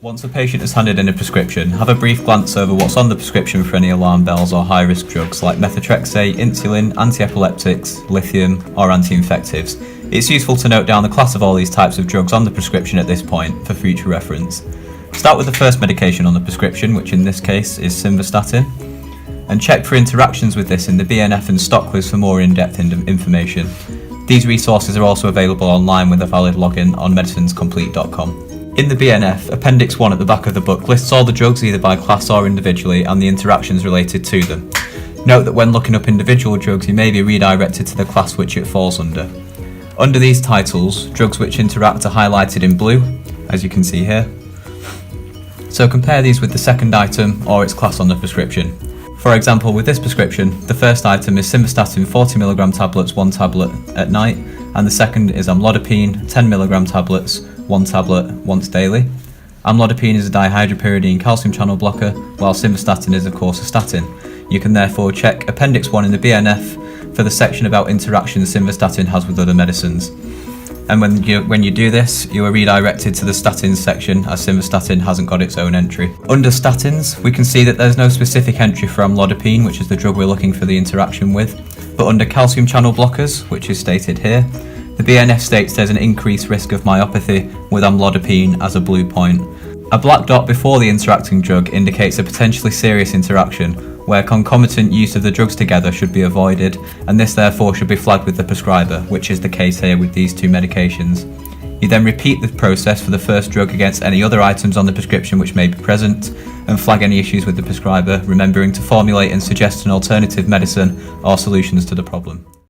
Once a patient has handed in a prescription, have a brief glance over what's on the prescription for any alarm bells or high-risk drugs like methotrexate, insulin, anti-epileptics, lithium, or anti-infectives. It's useful to note down the class of all these types of drugs on the prescription at this point for future reference. Start with the first medication on the prescription, which in this case is simvastatin, and check for interactions with this in the BNF and stock quiz for more in-depth information. These resources are also available online with a valid login on medicinescomplete.com. In the BNF, Appendix 1 at the back of the book lists all the drugs either by class or individually and the interactions related to them. Note that when looking up individual drugs you may be redirected to the class which it falls under. Under these titles, drugs which interact are highlighted in blue, as you can see here. So compare these with the second item or its class on the prescription. For example, with this prescription, the first item is simvastatin 40mg tablets, 1 tablet at night, and the second is amlodipine 10mg tablets, 1 tablet once daily. Amlodipine is a dihydropyridine calcium channel blocker, while simvastatin is of course a statin. You can therefore check Appendix 1 in the BNF for the section about interactions simvastatin has with other medicines. And when you do this, you are redirected to the statins section as simvastatin hasn't got its own entry. Under statins, we can see that there's no specific entry for amlodipine, which is the drug we're looking for the interaction with, but under calcium channel blockers, which is stated here, the BNF states there's an increased risk of myopathy with amlodipine as a blue point. A black dot before the interacting drug indicates a potentially serious interaction, where concomitant use of the drugs together should be avoided, and this therefore should be flagged with the prescriber, which is the case here with these two medications. You then repeat the process for the first drug against any other items on the prescription which may be present, and flag any issues with the prescriber, remembering to formulate and suggest an alternative medicine or solutions to the problem.